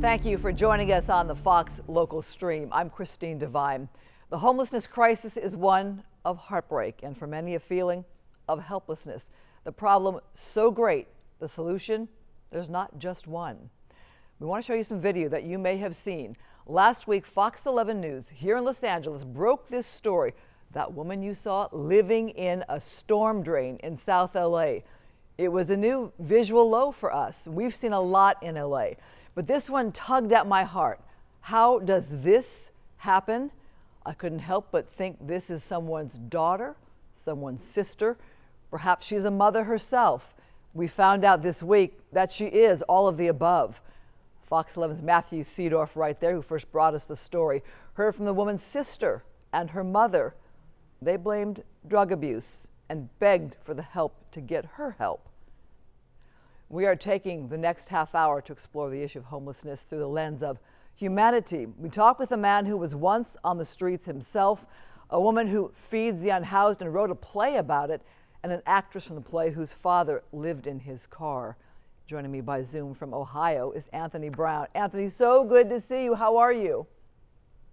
Thank you for joining us on the Fox Local Stream. I'm Christine Devine. The homelessness crisis is one of heartbreak and for many a feeling of helplessness. The problem so great, the solution, there's not just one. We want to show you some video that you may have seen. Last week, Fox 11 News here in Los Angeles broke this story. That woman you saw living in a storm drain in South LA. It was a new visual low for us. We've seen a lot in LA, but this one tugged at my heart. How does this happen? I couldn't help but think this is someone's daughter, someone's sister. Perhaps she's a mother herself. We found out this week that she is all of the above. Fox 11's Matthew Seedorf right there, who first brought us the story, heard from the woman's sister and her mother. They blamed drug abuse and begged for the help to get her help. We are taking the next half hour to explore the issue of homelessness through the lens of humanity. We talk with a man who was once on the streets himself, a woman who feeds the unhoused and wrote a play about it, and an actress from the play whose father lived in his car. Joining me by Zoom from Ohio is Anthony Brown. Anthony, so good to see you. How are you?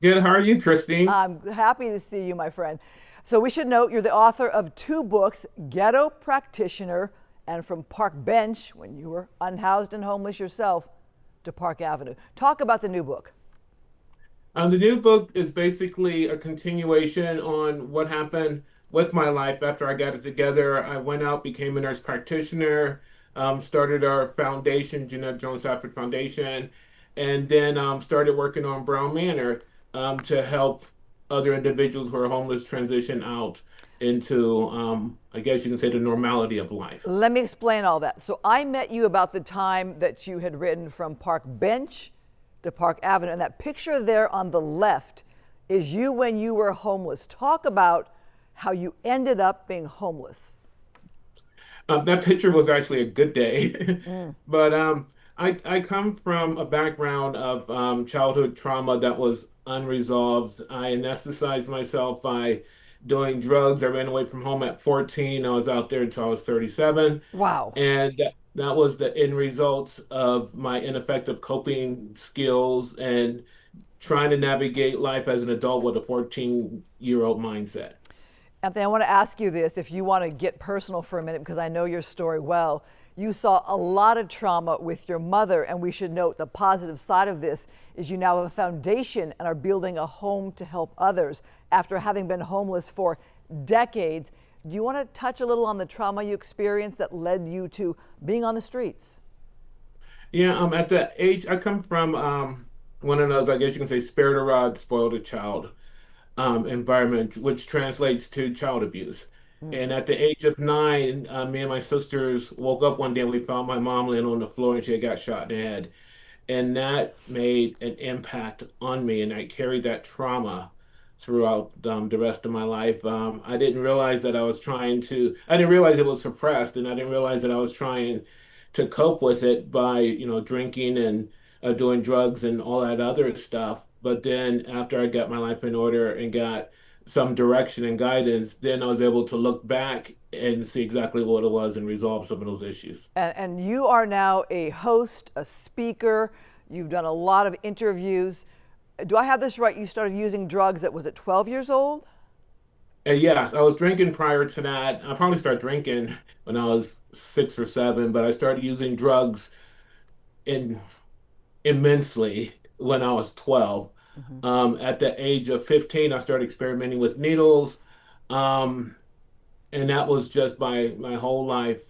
Good. How are you, Christine? I'm happy to see you, my friend. So we should note you're the author of 2 books, Ghetto Practitioner and From Park Bench, when you were unhoused and homeless yourself, to Park Avenue. Talk about the new book. The new book is basically a continuation on what happened with my life after I got it together. I went out, became a nurse practitioner, started our foundation, Jeanette Jones Stafford Foundation, and then started working on Brown Manor to help other individuals who are homeless transition out into, I guess you can say, the normality of life. Let me explain all that. So I met you about the time that you had written From Park Bench to Park Avenue, and that picture there on the left is you when you were homeless. Talk about how you ended up being homeless. That picture was actually a good day, but I come from a background of childhood trauma that was unresolved. I anesthetized myself by doing drugs. I ran away from home at 14. I was out there until I was 37. Wow. And that was the end result of my ineffective coping skills and trying to navigate life as an adult with a 14-year-old mindset. Anthony, I want to ask you this, if you want to get personal for a minute, because I know your story well. You saw a lot of trauma with your mother, and we should note the positive side of this is you now have a foundation and are building a home to help others after having been homeless for decades. Do you want to touch a little on the trauma you experienced that led you to being on the streets? Yeah, at the age, I come from one of those, I guess you can say, spared a rod, spoiled a child environment, which translates to child abuse. And at the age of 9, me and my sisters woke up one day and we found my mom laying on the floor and she had got shot in the head. And that made an impact on me, and I carried that trauma throughout the rest of my life. I didn't realize that I didn't realize it was suppressed, and I didn't realize that I was trying to cope with it by, drinking and doing drugs and all that other stuff. But then after I got my life in order and got some direction and guidance, then I was able to look back and see exactly what it was and resolve some of those issues. And you are now a host, a speaker. You've done a lot of interviews. Do I have this right? You started using drugs at, was it 12 years old? Yes, I was drinking prior to that. I probably started drinking when I was 6 or 7, but I started using drugs immensely when I was 12. At the age of 15, I started experimenting with needles. And that was just my whole life,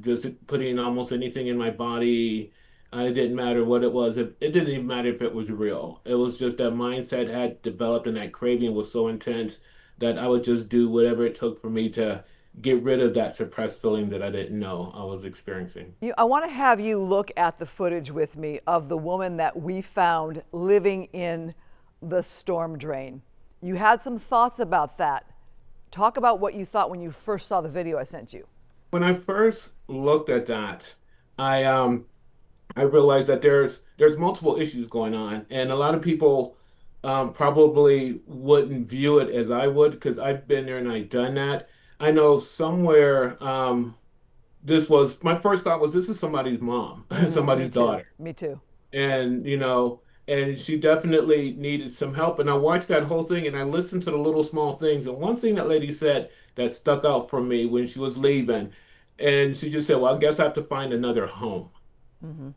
just putting almost anything in my body. It didn't matter what it was. It didn't even matter if it was real. It was just that mindset had developed, and that craving was so intense that I would just do whatever it took for me to get rid of that suppressed feeling that I didn't know I was experiencing. I want to have you look at the footage with me of the woman that we found living in the storm drain. You had some thoughts about that. Talk about what you thought when you first saw the video I sent you. When I first looked at that, I realized that there's multiple issues going on, and a lot of people probably wouldn't view it as I would, because I've been there and I've done that. I know somewhere this was my first thought was, this is somebody's mom, somebody's daughter. Me too. and and she definitely needed some help. And I watched that whole thing and I listened to the little small things. And one thing that lady said that stuck out for me when she was leaving, and she just said, "Well, I guess I have to find another home." Hmm.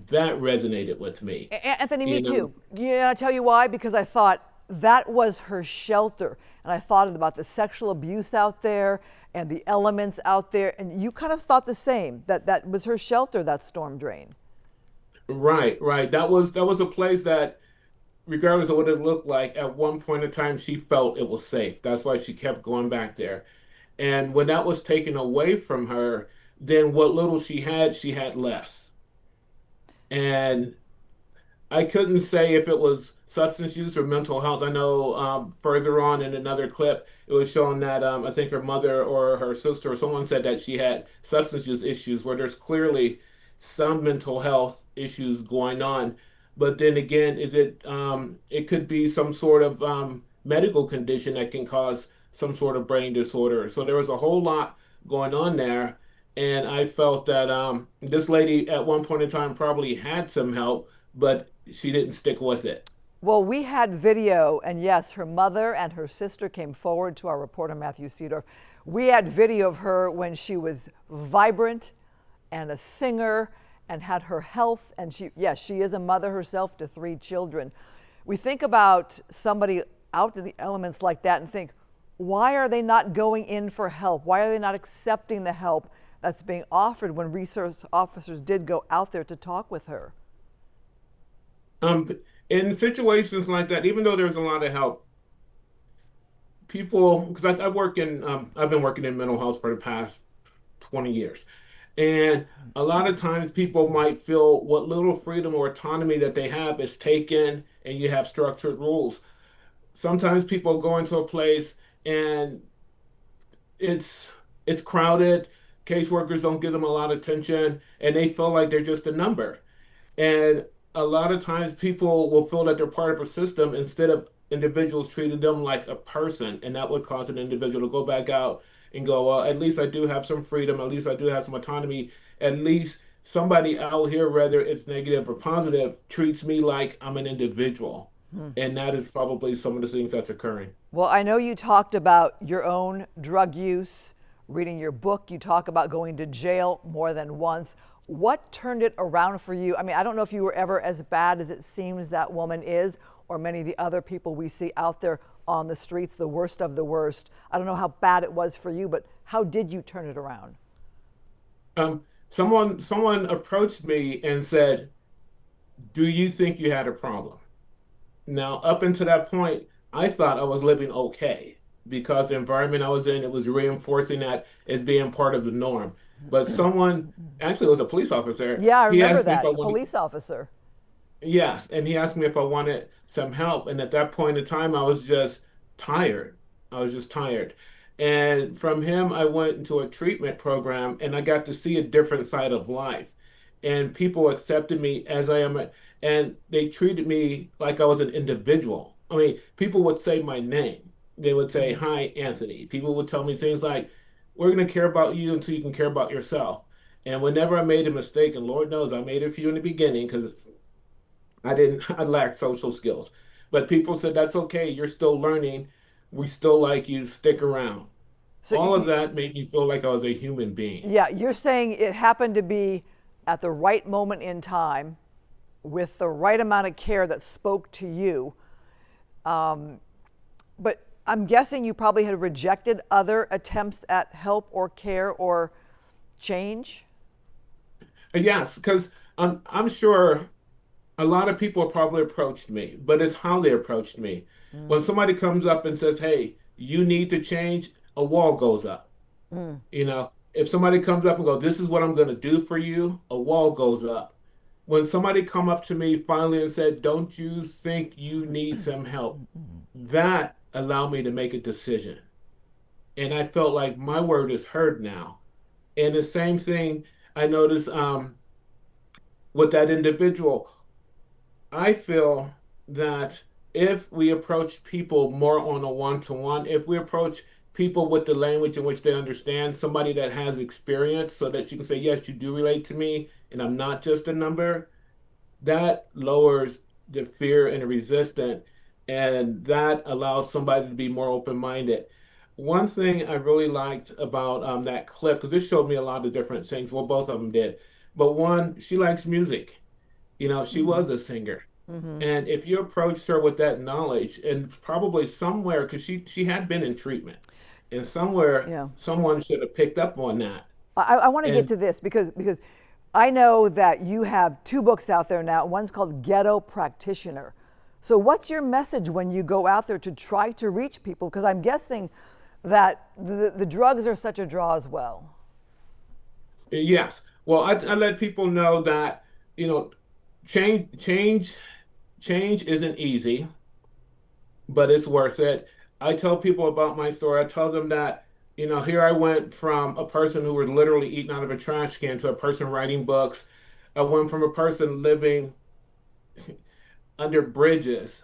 That resonated with me. Anthony, me You know, too. Yeah, I tell you why? Because I thought that was her shelter. And I thought about the sexual abuse out there and the elements out there. And you kind of thought the same, that that was her shelter, that storm drain. right, right. That was a place that, regardless of what it looked like, at one point in time she felt it was safe. That's why she kept going back there. And when that was taken away from her, then what little she had less. And I couldn't say if it was substance use or mental health. I know further on in another clip, it was shown that I think her mother or her sister or someone said that she had substance use issues, where there's clearly some mental health issues going on. But then again, it could be some sort of medical condition that can cause some sort of brain disorder. So there was a whole lot going on there. And I felt that this lady at one point in time probably had some help, but she didn't stick with it. Well, we had video, and yes, her mother and her sister came forward to our reporter, Matthew Seedorf. We had video of her when she was vibrant and a singer and had her health. And she, yes, she is a mother herself to 3 children. We think about somebody out in the elements like that and think, why are they not going in for help? Why are they not accepting the help that's being offered when resource officers did go out there to talk with her? Um, in situations like that, even though there's a lot of help, people, because I've been working in mental health for the past 20 years. And a lot of times people might feel what little freedom or autonomy that they have is taken, and you have structured rules. Sometimes people go into a place and it's it's crowded, caseworkers don't give them a lot of attention, and they feel like they're just a number. And a lot of times people will feel that they're part of a system instead of individuals treating them like a person. And that would cause an individual to go back out and go, well, at least I do have some freedom. At least I do have some autonomy. At least somebody out here, whether it's negative or positive, treats me like I'm an individual. And that is probably some of the things that's occurring. Well, I know you talked about your own drug use, reading your book. You talk about going to jail more than once. What turned it around for you? I mean, I don't know if you were ever as bad as it seems that woman is, or many of the other people we see out there on the streets, the worst of the worst. I don't know how bad it was for you, but how did you turn it around? Someone approached me and said, "Do you think you had a problem?" Now, up until that point, I thought I was living okay because the environment I was in, it was reinforcing that as being part of the norm. But someone, actually, it was a police officer. Yeah, I He remember asked me if that. I A wanted, police officer. yes, and he asked me if I wanted some help. And at that point in time, I was just tired. I was just tired. And from him, I went into a treatment program and I got to see a different side of life. And people accepted me as I am, and they treated me like I was an individual. I mean, people would say my name. They would say, Mhm. "Hi, Anthony." People would tell me things like, "We're going to care about you until you can care about yourself." And whenever I made a mistake, and Lord knows I made a few in the beginning because I lacked social skills. But people said, "That's okay. You're still learning. We still like you. Stick around." So, All of that made me feel like I was a human being. yeah, you're saying it happened to be at the right moment in time with the right amount of care that spoke to you. Um, but I'm guessing you probably had rejected other attempts at help or care or change. Yes, because I'm sure a lot of people probably approached me, but it's how they approached me. When Mm, somebody comes up and says, "Hey, you need to change," a wall goes up. mm, If somebody comes up and goes, "This is what I'm going to do for you," a wall goes up. When somebody come up to me finally and said, "Don't you think you need some help?" That allowed me to make a decision. And I felt like my word is heard now. And the same thing I noticed with that individual. I feel that if we approach people more on a one-to-one, if we approach people with the language in which they understand, somebody that has experience, so that you can say, "Yes, you do relate to me, and I'm not just a number," that lowers the fear and the resistance, and that allows somebody to be more open-minded. One thing I really liked about that clip, because this showed me a lot of different things. Well, both of them did. But one, she likes music. She Mm-hmm. was a singer. Mm-hmm. And if you approached her with that knowledge, and probably somewhere, because she had been in treatment, and somewhere Yeah. someone should have picked up on that. I want to get And to this because I know that you have two books out there now. One's called Ghetto Practitioner. So what's your message when you go out there to try to reach people? Because I'm guessing that the drugs are such a draw as well. yes, well, I let people know that, you know, change, change, change isn't easy, but it's worth it. I tell people about my story. I tell them that, here I went from a person who was literally eating out of a trash can to a person writing books. I went from a person living under bridges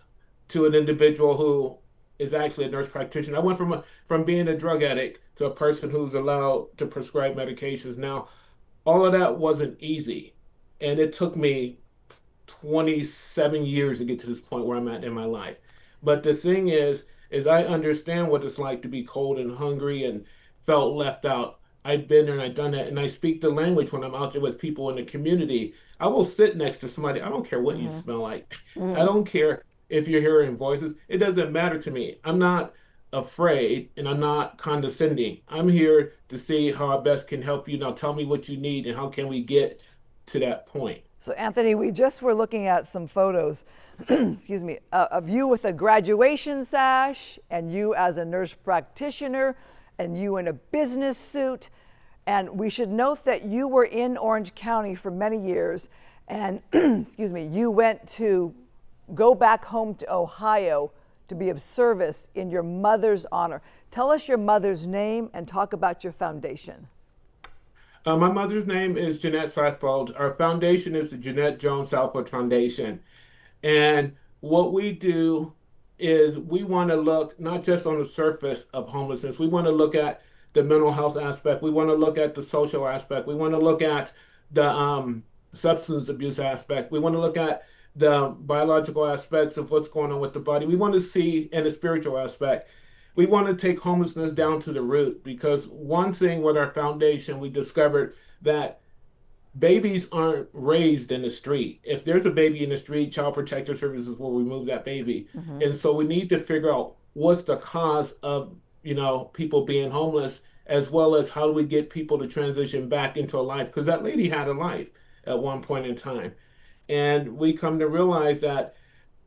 to an individual who is actually a nurse practitioner. I went from being a drug addict to a person who's allowed to prescribe medications. Now, all of that wasn't easy, and it took me 27 years to get to this point where I'm at in my life. But the thing is I understand what it's like to be cold and hungry and felt left out. I've been there and I've done that, and I speak the language when I'm out there with people in the community. I will sit next to somebody. I don't care what you Mm-hmm. smell like. I Mm-hmm. don't care if you're hearing voices. It doesn't matter to me. I'm not afraid and I'm not condescending. I'm here to see how I best can help you. Now tell me what you need and how can we get to that point. So, Anthony, we just were looking at some photos, excuse me, of you with a graduation sash, and you as a nurse practitioner, and you in a business suit. And we should note that you were in Orange County for many years, and excuse me, you went to go back home to Ohio to be of service in your mother's honor. Tell us your mother's name and talk about your foundation. My mother's name is Jeanette Southbold. Our foundation is the Jeanette Jones Southwood Foundation. And what we do is we want to look not just on the surface of homelessness, we want to look at the mental health aspect, we want to look at the social aspect, we want to look at the substance abuse aspect, we want to look at the biological aspects of what's going on with the body. We want to see in the spiritual aspect. We want to take homelessness down to the root because one thing with our foundation, we discovered that babies aren't raised in the street. If there's a baby in the street, Child Protective Services will remove that baby. Mm-hmm. And so we need to figure out what's the cause of, people being homeless, as well as how do we get people to transition back into a life? Because that lady had a life at one point in time. And we come to realize that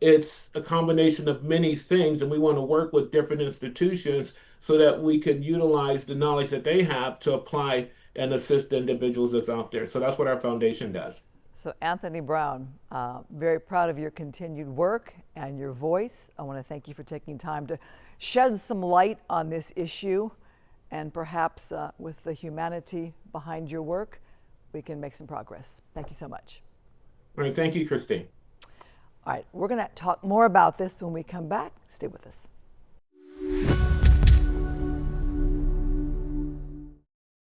it's a combination of many things, and we want to work with different institutions so that we can utilize the knowledge that they have to apply and assist the individuals that's out there. So that's what our foundation does. So, Anthony Brown, very proud of your continued work and your voice. I want to thank you for taking time to shed some light on this issue, and perhaps with the humanity behind your work, we can make some progress. Thank you so much. All right. Thank you, Christine. All right, we're going to talk more about this when we come back. Stay with us.